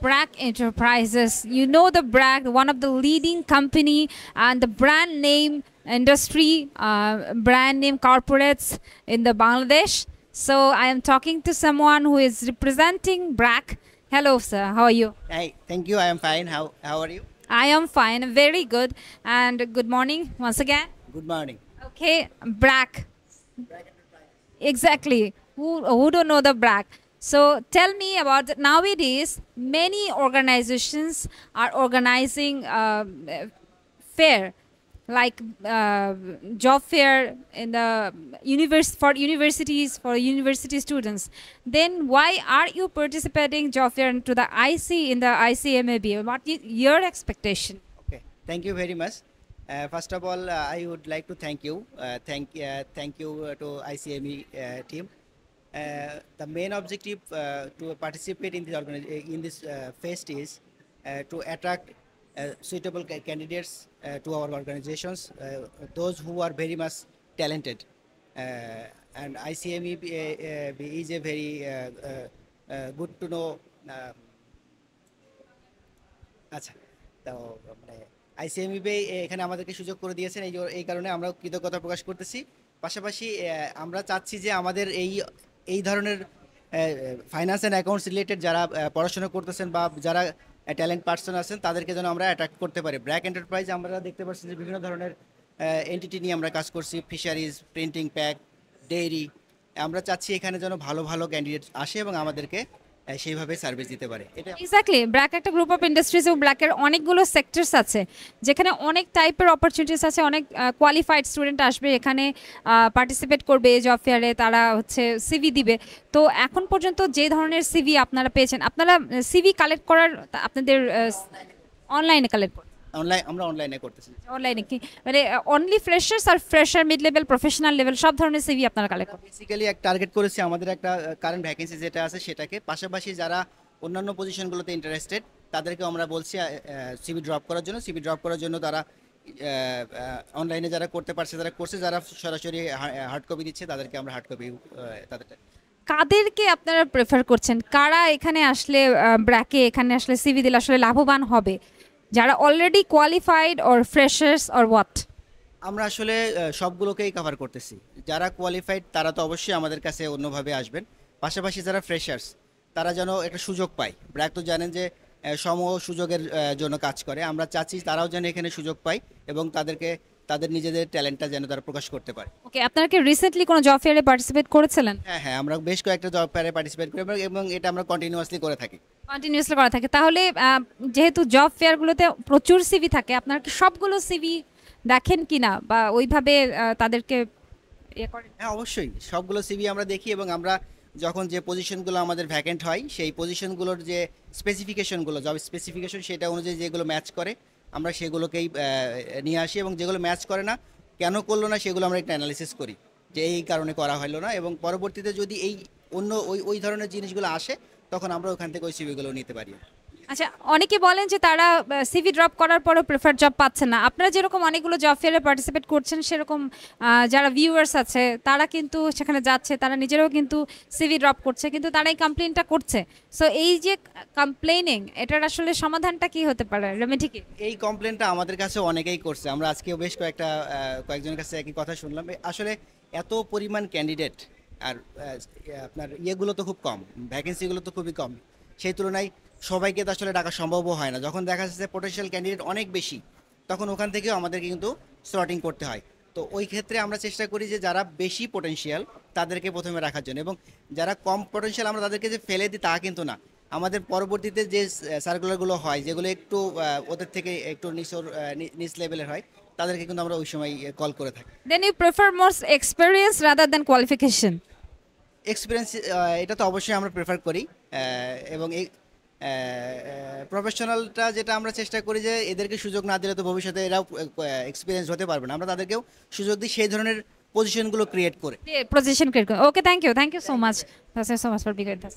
Bragg Enterprises. You know the Bragg, one of the leading company and the brand name industry, brand name corporates in the Bangladesh. So I am talking to someone who is representing Bragg. Hello, sir. How are you? Hi, thank you. I am fine. How are you? I am fine. Very good. And good morning once again. Good morning. Okay, Bragg. Exactly. Who don't know the Bragg? So tell me about nowadays. Many organizations are organizing fair, like job fair in the for universities for university students. Then why are you participating job fair into the IC in the ICMAB? What is your expectation? Okay, thank you very much. First of all, I would like to thank you. Thank you to ICME team. The main objective to participate in this fest is to attract suitable candidates to our organizations, those who are very much talented. And ICME is a very good to know. আচ্ছা, তো আইসিএমইবে এখানে আমাদেরকে সুযোগ করে দিয়েছেন, এই কারণে আমরা কৃতজ্ঞতা প্রকাশ করতেছি। পাশাপাশি আমরা চাচ্ছি যে আমাদের এই ধরনের ফাইন্যান্স অ্যান্ড অ্যাকাউন্টস রিলেটেড যারা পড়াশোনা করতেছেন বা যারা ট্যালেন্ট পার্সন আছেন তাদেরকে যেন আমরা অ্যাট্রাক্ট করতে পারি। ব্র্যাক এন্টারপ্রাইজ আমরা দেখতে পাচ্ছি যে বিভিন্ন ধরনের এন্টিটি নিয়ে আমরা কাজ করছি, ফিশারিজ, প্রিন্টিং প্যাক, ডেইরি। আমরা চাচ্ছি এখানে যেন ভালো ভালো ক্যান্ডিডেট আসে এবং আমাদেরকে সেইভাবে সার্ভিস দিতে পারে। এটা এক্স্যাক্টলি, ব্র্যাক একটা গ্রুপ অফ ইন্ডাস্ট্রিজ এবং ব্র্যাকের অনেকগুলো সেক্টরস আছে যেখানে অনেক টাইপের অপরচুনিটিস আছে। অনেক কোয়ালিফাইড স্টুডেন্ট আসবে এখানে, পার্টিসিপেট করবে জব ফেয়ারে, তারা হচ্ছে সিভি দিবে। তো এখন পর্যন্ত যে ধরনের সিভি আপনারা পেয়েছেন, আপনারা সিভি কালেক্ট করার আপনাদের অনলাইনে কালেক্ট করেন? আমরা অনলাইনে করতেছি। অনলাইনে কি মানে অনলি ফ্রেশার্স আর fresher, mid level, professional level সব ধরনের সিভি আপনারা কালেক্ট করেন? বেসিক্যালি এক টার্গেট করেছি আমাদের একটা কারেন্ট ভ্যাকেন্সি যেটা আছে সেটাকে, পাশাপাশি যারা অন্যান্য পজিশনগুলোতে ইন্টারেস্টেড তাদেরকে আমরা বলছি সিভি ড্রপ করার জন্য। সিভি ড্রপ করার জন্য তারা অনলাইনে যারা করতে পারছে তারা করছে, যারা সরাসরি হার্ড কপি দিচ্ছে তাদেরকে আমরা হার্ড কপি তাদের। কাদেরকে আপনারা প্রেফার করছেন, কারা এখানে আসলে ব্র্যাকে এখানে আসলে সিভি দিলে আসলে লাভবান হবে? যারা already qualified or freshers or what? আমরা আসলে সবগুলোকেই কভার করতেছি। যারা কোয়ালিফাইড তারা তো অবশ্যই আমাদের কাছে অন্যভাবে আসবেন, পাশাপাশি যারা ফ্রেশার্স তারা যেন একটা সুযোগ পায়। ব্র্যাক তো জানেন যে সম সুযোগের জন্য কাজ করে। আমরা চাচ্ছি তারাও যেন এখানে সুযোগ পায় এবং তাদের নিজেদের ট্যালেন্টটা যেন তারা প্রকাশ করতে পারে। ওকে, আপনারা কি রিসেন্টলি কোনো জব ফেয়ারে পার্টিসিপেট করেছিলেন? হ্যাঁ, আমরা বেশ কয়েকটা জব ফেয়ারে পার্টিসিপেট করি এবং এটা আমরা কন্টিনিউয়াসলি করে থাকি। কন্টিনিউয়াসলি করা থাকে। তাহলে যেহেতু জব ফেয়ারগুলোতে প্রচুর সিভি থাকে, আপনারা কি সবগুলো সিভি দেখেন কিনা বা ওইভাবে তাদেরকে ইয়ে করেন? হ্যাঁ, অবশ্যই সবগুলো সিভি আমরা দেখি এবং আমরা যখন যে পজিশনগুলো আমাদের ভ্যাকেন্ট হয় সেই পজিশনগুলোর যে স্পেসিফিকেশনগুলো, জব স্পেসিফিকেশন সেটা অনুযায়ী যেগুলো ম্যাচ করে আমরা সেগুলোকেই নিয়ে আসি, এবং যেগুলো ম্যাচ করে না, কেন করলো না সেগুলো আমরা একটা অ্যানালিসিস করি যে এই কারণে করা হলো না, এবং পরবর্তীতে যদি অন্য ওই ধরনের জিনিসগুলো আসে তখন আমরা ওখান থেকে ওই সিভিগুলো নিতে পারি। আচ্ছা, অনেকে বলেন যে তারা সিভি ড্রপ করার পরও প্রেফার জব পাচ্ছেন না। আপনারা যেরকম অনেকগুলো জব ফেয়ারে পার্টিসিপেট করছেন, সেরকম যারা ভিউয়ার্স আছে তারা কিন্তু সেখানে যাচ্ছে, তারা নিজেরাও কিন্তু সিভি ড্রপ করছে, কিন্তু তারা এই কমপ্লেনটা করছে। সো এই যে কমপ্লেনিং, এটার আসলে সমাধানটা কি হতে পারে, রেমেডি কি? এই কমপ্লেনটা আমাদের কাছে অনেকেই করছে। আমরা আজকেও বেশ কয়েকজনের কাছে একই কথা শুনলাম। আসলে এত পরিমাণ ক্যান্ডিডেট আর আপনার ইয়েগুলো তো খুব কম, ভ্যাকেন্সিগুলো তো খুবই কম, সেই তুলনায় সবাইকে তো আসলে ডাকা সম্ভবও হয় না। যখন দেখা যাচ্ছে পোটেনশিয়াল ক্যান্ডিডেট অনেক বেশি, তখন ওখান থেকেও আমাদেরকে কিন্তু সর্টিং করতে হয়। তো ওই ক্ষেত্রে আমরা চেষ্টা করি যে যারা বেশি পোটেনশিয়াল তাদেরকে প্রথমে রাখার জন্য, এবং যারা কম পোটেনশিয়াল আমরা তাদেরকে যে ফেলে দিই তা কিন্তু না। আমাদের পরবর্তীতে যে সার্কুলারগুলো হয় যেগুলো একটু ওদের থেকে একটু নিচ লেভেলের হয়, তাদেরকে কিন্তু আমরা ওই সময় কল করে থাকি। Then you prefer more experience rather than qualification? Experience এটা তো অবশ্যই আমরা প্রেফার করি, এবং এই প্রফেশনালটা যেটা আমরা চেষ্টা করি যে এদেরকে সুযোগ না দিলে তো ভবিষ্যতে এরাও এক্সপিরিয়েন্স হতে পারবে না। আমরা তাদেরকেও সুযোগ দিই সেই ধরনের পজিশনগুলো ক্রিয়েট করে। পজিশন ক্রিয়েট করে। Okay, thank you so much for being with us.